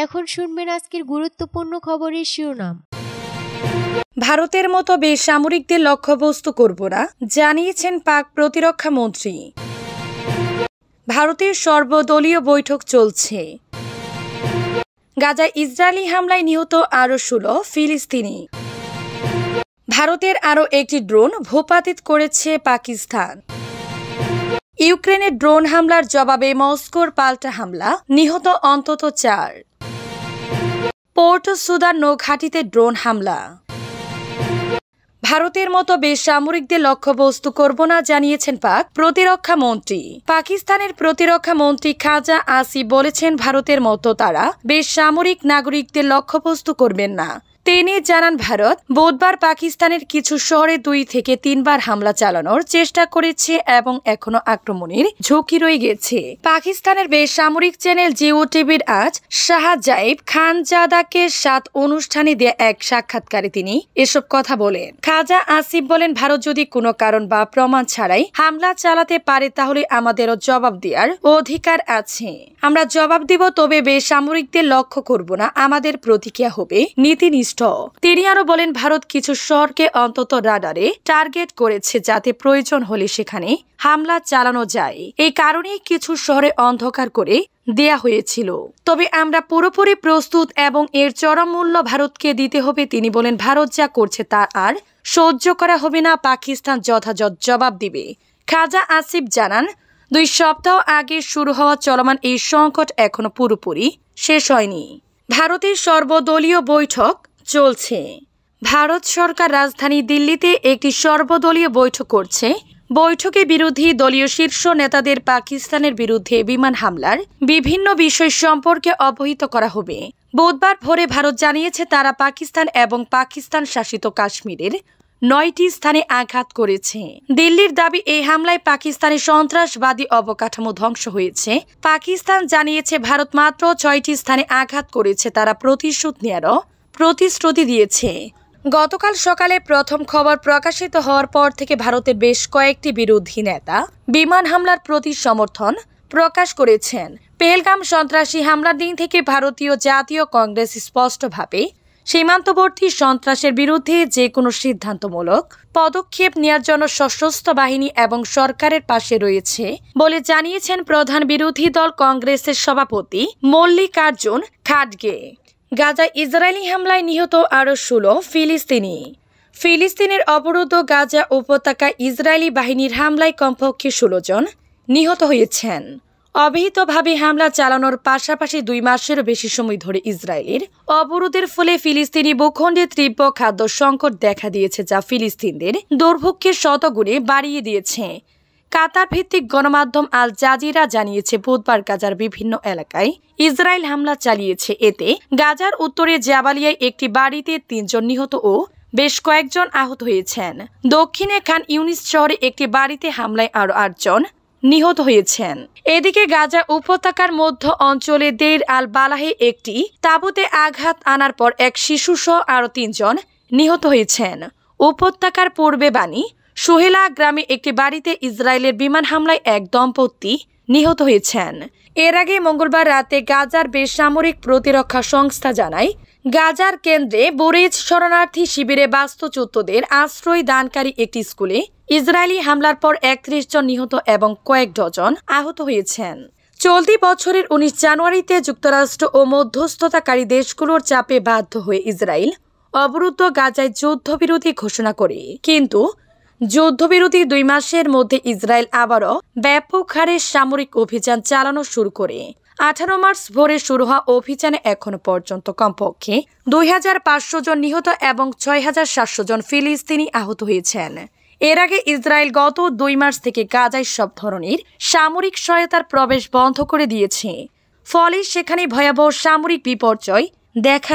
এখন শুনবেন আজকের গুরুত্বপূর্ণ খবরের শিরোনাম। ভারতের মতো বেসামরিকদের লক্ষ্যবস্তু করব না, জানিয়েছেন পাক প্রতিরক্ষা মন্ত্রী। ভারতের সর্বদলীয় বৈঠক চলছে। গাজায় ইসরায়েলি হামলায় নিহত আরও 16 ফিলিস্তিনি। ভারতের আরও একটি ড্রোন ভূপাতিত করেছে পাকিস্তান। ইউক্রেনের ড্রোন হামলার জবাবে মস্কোর পাল্টা হামলা, নিহত অন্তত 4। পোর্ট সুদান নৌঘাঁটিতে ড্রোন হামলা। ভারতের মতো বেসামরিকদের লক্ষ্যবস্তু করব না, জানিয়েছেন পাক প্রতিরক্ষা মন্ত্রী। পাকিস্তানের প্রতিরক্ষা মন্ত্রী খাজা আসিফ বলেছেন, ভারতের মতো তারা বেসামরিক নাগরিকদের লক্ষ্যবস্তু করবেন না। তিনি জানান, ভারত বুধবার পাকিস্তানের কিছু শহরে 2 থেকে 3 বার হামলা চালানোর চেষ্টা করেছে এবং এখনো আক্রমণের ঝুঁকি রয়ে গেছে। পাকিস্তানের বেসামরিক চ্যানেল জিও টিভির আজ শাহজাইব খানজাদাকে 7 অনুষ্ঠানে দেয়া এক সাক্ষাৎকারে তিনি এসব কথা বলেন। খাজা আসিফ বলেন, ভারত যদি কোনো কারণ বা প্রমাণ ছাড়াই হামলা চালাতে পারে তাহলে আমাদেরও জবাব দেওয়ার অধিকার আছে। আমরা জবাব দিব, তবে বেসামরিকদের লক্ষ্য করব না। আমাদের প্রতিক্রিয়া হবে নীতিনিষ্ঠ। তিনি আরো বলেন, ভারত কিছু শহরকে অন্তত রাডারে টার্গেট করেছে যাতে প্রয়োজন হলে সেখানে হামলা চালানো যায়। এই কারণেই কিছু শহরে অন্ধকার করে দেয়া হয়েছিল। তবে আমরা পুরোপুরি প্রস্তুত এবং এর চরম মূল্য ভারতকে দিতে হবে। তিনি বলেন, ভারত যা করছে তা আর সহ্য করা হবে না। পাকিস্তান যথাযথ জবাব দিবে। খাজা আসিফ জানান, 2 সপ্তাহ আগে শুরু হওয়া চলমান এই সংকট এখনো পুরোপুরি শেষ হয়নি। ভারতের সর্বদলীয় বৈঠক চলছে। ভারত সরকার রাজধানী দিল্লিতে একটি সর্বদলীয় বৈঠক করছে। বৈঠকে বিরোধী দলীয় শীর্ষ নেতাদের পাকিস্তানের বিরুদ্ধে বিমান হামলার বিভিন্ন বিষয় সম্পর্কে অবহিত করা হবে। বুধবার ভোরে ভারত জানিয়েছে, তারা পাকিস্তান এবং পাকিস্তান শাসিত কাশ্মীরের 9টি স্থানে আঘাত করেছে। দিল্লির দাবি, এই হামলায় পাকিস্তানের সন্ত্রাসবাদী অবকাঠামো ধ্বংস হয়েছে। পাকিস্তান জানিয়েছে, ভারত মাত্র 6টি স্থানে আঘাত করেছে। তারা প্রতিশোধ নেওয়ারও প্রতিশ্রুতি দিয়েছে। গতকাল সকালে প্রথম খবর প্রকাশিত হওয়ার পর থেকে ভারতের বেশ কয়েকটি বিরোধী নেতা বিমান হামলার প্রতি সমর্থন প্রকাশ করেছেন। পেহেলগাম সন্ত্রাসী হামলার দিন থেকে ভারতীয় জাতীয় কংগ্রেস স্পষ্টভাবে সীমান্তবর্তী সন্ত্রাসের বিরুদ্ধে যে কোনো সিদ্ধান্তমূলক পদক্ষেপ নেওয়ার জন্য সশস্ত্র বাহিনী এবং সরকারের পাশে রয়েছে বলে জানিয়েছেন প্রধান বিরোধী দল কংগ্রেসের সভাপতি মল্লিকার্জুন খাড়গে। গাজায় ইসরায়েলি হামলায় নিহত আরও 16 ফিলিস্তিনি। ফিলিস্তিনের অবরুদ্ধ গাজা উপত্যকায় ইসরায়েলি বাহিনীর হামলায় কমপক্ষে 16 জন নিহত হয়েছেন। অবিহিতভাবে হামলা চালানোর পাশাপাশি 2 মাসেরও বেশি সময় ধরে ইসরায়েলের অবরোধের ফলে ফিলিস্তিনি ভূখণ্ডে তীব্র খাদ্য সংকট দেখা দিয়েছে, যা ফিলিস্তিনদের দুর্ভোগকে শতগুণে বাড়িয়ে দিয়েছে। কাতার ভিত্তিক গণমাধ্যম আল জাজিরা জানিয়েছে, বুধবার গাজার বিভিন্ন এলাকায় ইসরায়েল হামলা চালিয়েছে। এতে গাজার উত্তরে জাবালিয়ায় একটি বাড়িতে 3 জন নিহত ও বেশ কয়েকজন আহত হয়েছেন। দক্ষিণে খান ইউনিস শহরে একটি বাড়িতে হামলায় আরও 8 জন নিহত হয়েছেন। এদিকে গাজা উপত্যকার মধ্য অঞ্চলে দের আল বালাহে একটি তাঁবুতে আঘাত আনার পর এক শিশুসহ আরও 3 জন নিহত হয়েছেন। উপত্যকার পূর্বে বাণী সোহেলা গ্রামে একটি বাড়িতে ইসরায়েলের বিমান হামলায় এক দম্পতি নিহত হয়েছেন। এর আগে মঙ্গলবার রাতে গাজার বেসামরিক প্রতিরক্ষা সংস্থা জানায়, গাজার কেন্দ্রে বুরেজ শরণার্থী শিবিরে বাস্তুচ্যুতদের আশ্রয় দানকারী একটি স্কুলে ইসরায়েলি হামলার পর 31 জন নিহত এবং কয়েক ডজন আহত হয়েছেন। চলতি বছরের 19 জানুয়ারিতে যুক্তরাষ্ট্র ও মধ্যস্থতাকারী দেশগুলোর চাপে বাধ্য হয়ে ইসরায়েল অবরুদ্ধ গাজায় যুদ্ধবিরতি ঘোষণা করে। কিন্তু যুদ্ধবিরতি 2 মাসের মধ্যে ইসরায়েল আবারও ব্যাপক হারে সামরিক অভিযান চালানো শুরু করে। 18 মার্চ ভোরে শুরু হওয়া অভিযানে এখনো পর্যন্ত কমপক্ষে 2500 জন নিহত এবং 6700 জন ফিলিস্তিনি আহত হয়েছেন। এর আগে ইসরায়েল গত 2 মার্চ থেকে গাজায় সব ধরনের সামরিক সহায়তার প্রবেশ বন্ধ করে দিয়েছে। ফলে সেখানে ভয়াবহ সামরিক বিপর্যয় দেখা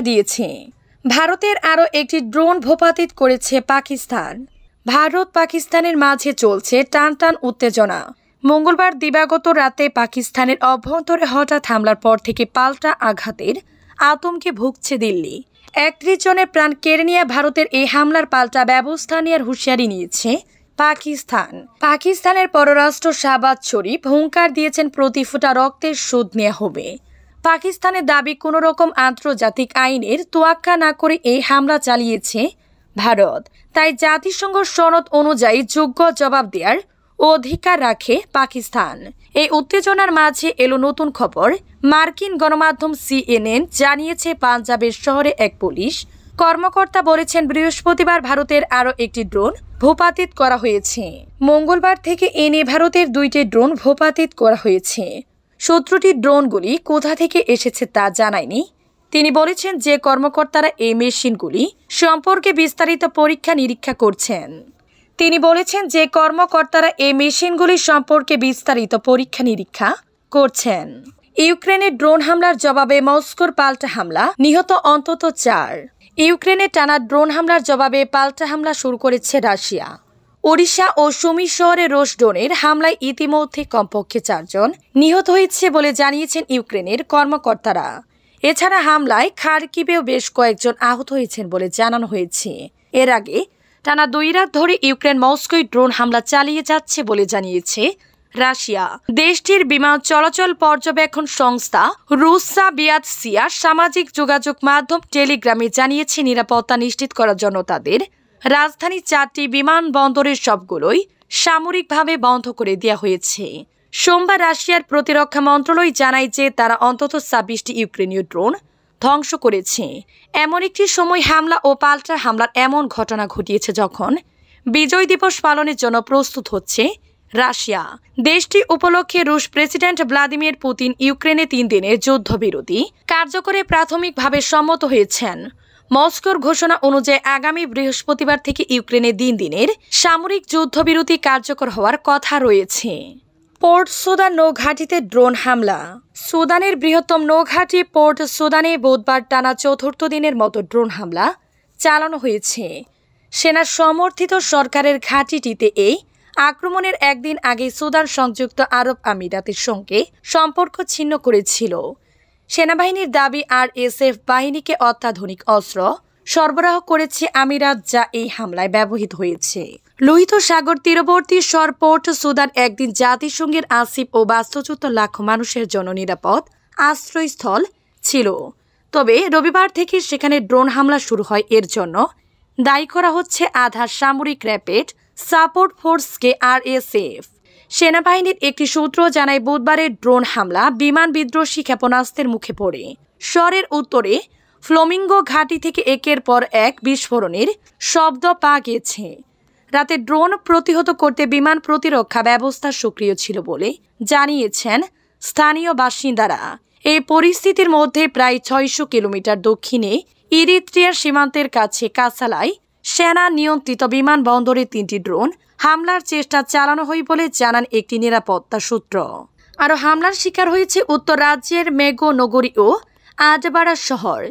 দিয়েছে। ভারতের আরও একটি ড্রোন ভূপাতিত করেছে পাকিস্তান। ভারত পাকিস্তানের মাঝে চলছে টানটান উত্তেজনা। মঙ্গলবার দিবাগত রাতে পাকিস্তানের অভ্যন্তরে হঠাৎ হামলার পর থেকে পাল্টা আঘাতের আতঙ্কে ভুগছে দিল্লি। 31 জনের প্রাণ কেড়ে নিয়ে ভারতের এই হামলার পাল্টা ব্যবস্থা নেওয়ার হুঁশিয়ারি নিয়েছে পাকিস্তানের পররাষ্ট্র শাহবাজ শরীফ হুঙ্কার দিয়েছেন প্রতি ফোঁটা রক্তের শোধ নেওয়া হবে। পাকিস্তানের দাবি কোনো রকম আন্তর্জাতিক আইনের তোয়াক্কা না করে এই হামলা চালিয়েছে ভারত, তাই জাতিসংঘ সনদ অনুযায়ী যোগ্য জবাব দেওয়ার অধিকার রাখে পাকিস্তান। এই উত্তেজনার মাঝে এলো নতুন খবর। মার্কিন গণমাধ্যম CNN জানিয়েছে পাঞ্জাবের শহরে এক পুলিশ কর্মকর্তা বলেছেন বৃহস্পতিবার ভারতের আরও একটি ড্রোন ভূপাতিত করা হয়েছে। মঙ্গলবার থেকে এনে ভারতের 2টি ড্রোন ভূপাতিত করা হয়েছে। 17টি ড্রোনগুলি কোথা থেকে এসেছে তা জানায়নি। তিনি বলেছেন যে কর্মকর্তারা এই মেশিনগুলি সম্পর্কে বিস্তারিত পরীক্ষা নিরীক্ষা করছেন। ইউক্রেনের ড্রোন হামলার জবাবে মস্কোর পাল্টা হামলা, নিহত অন্তত 4। ইউক্রেনের টানা ড্রোন হামলার জবাবে পাল্টা হামলা শুরু করেছে রাশিয়া। ওড়িশা ও সুমি শহরে রুশ ড্রোনের হামলায় ইতিমধ্যে কমপক্ষে 4 জন নিহত হয়েছে বলে জানিয়েছেন ইউক্রেনের কর্মকর্তারা। এছাড়া হামলায় খার্কিভেও বেশ কয়েকজন আহত হয়েছেন বলে জানানো হয়েছে। এর আগে টানা 2 রাত ধরে ইউক্রেন মস্কোয় ড্রোন হামলা চালিয়ে যাচ্ছে বলে জানিয়েছে রাশিয়া। দেশটির বিমান চলাচল পর্যবেক্ষণ সংস্থা রুসাবিয়াতসিয়া সামাজিক যোগাযোগ মাধ্যম টেলিগ্রামে জানিয়েছে নিরাপত্তা নিশ্চিত করার জন্য তাদের রাজধানীর 4টি বিমানবন্দরের সবগুলোই সামরিকভাবে বন্ধ করে দেওয়া হয়েছে। সোমবার রাশিয়ার প্রতিরক্ষা মন্ত্রণালয় জানায় যে তারা অন্তত 26টি ইউক্রেনীয় ড্রোন ধ্বংস করেছে। এমন একটি সময় হামলা ও পাল্টা হামলার এমন ঘটনা ঘটিয়েছে যখন বিজয় দিবস পালনের জন্য প্রস্তুত হচ্ছে রাশিয়া। দেশটি উপলক্ষে রুশ প্রেসিডেন্ট ভ্লাদিমির পুতিন ইউক্রেনে 3 দিনের যুদ্ধবিরতি কার্যকরে প্রাথমিকভাবে সম্মত হয়েছেন। মস্কোর ঘোষণা অনুযায়ী আগামী বৃহস্পতিবার থেকে ইউক্রেনে 3 দিনের সামরিক যুদ্ধবিরতি কার্যকর হওয়ার কথা রয়েছে। পোর্ট সুদান নৌঘাঁটিতে ড্রোন হামলা। সুদানের বৃহত্তম নৌঘাঁটি পোর্ট সুদানে বুধবার টানা 4র্থ দিনের মতো ড্রোন হামলা চালানো হয়েছে। সেনা সমর্থিত সরকারের ঘাঁটিটিতে এই আক্রমণের একদিন আগে সুদান সংযুক্ত আরব আমিরাতের সঙ্গে সম্পর্ক ছিন্ন করেছিল। সেনাবাহিনীর দাবি RSF বাহিনীকে অত্যাধুনিক অস্ত্র সরবরাহ করেছে আমিরাত, যা এই হামলায় ব্যবহৃত হয়েছে। লোহিত সাগর তীরবর্তী পোর্ট সুদান একদিন জাতিসংঘের 80 ও বাস্তুচ্যুত লাখ মানুষের জন্য নিরাপদ আশ্রয়স্থল ছিল। তবে রবিবার থেকে সেখানে ড্রোন হামলা শুরু হয়। এর জন্য দায়ী করা হচ্ছে আধা সামরিক র্যাপিড সাপোর্ট ফোর্সকে RSF। সেনাবাহিনীর একটি সূত্র জানায় বুধবারের ড্রোন হামলা বিমান বিধ্বংসী ক্ষেপণাস্ত্রের মুখে পড়ে। শহরের উত্তরে ফ্লামিঙ্গো ঘাঁটি থেকে একের পর এক বিস্ফোরণের শব্দ পাওয়া গেছে। রাতে ড্রোন প্রতিহত করতে বিমান প্রতিরক্ষা ব্যবস্থা সক্রিয় ছিল বলে জানিয়েছেন স্থানীয় বাসিন্দারা। এই পরিস্থিতির মধ্যে প্রায় 600 কিলোমিটার দক্ষিণে ইরিত্রিয়ার সীমান্তের কাছে কাসালায় সেনা নিয়ন্ত্রিত বিমানবন্দরে 3টি ড্রোন হামলার চেষ্টা চালানো হয় বলে জানান একটি নিরাপত্তা সূত্র। আরও হামলার শিকার হয়েছে উত্তর রাজ্যের মেগো নগরী ও আডবাড়া শহর।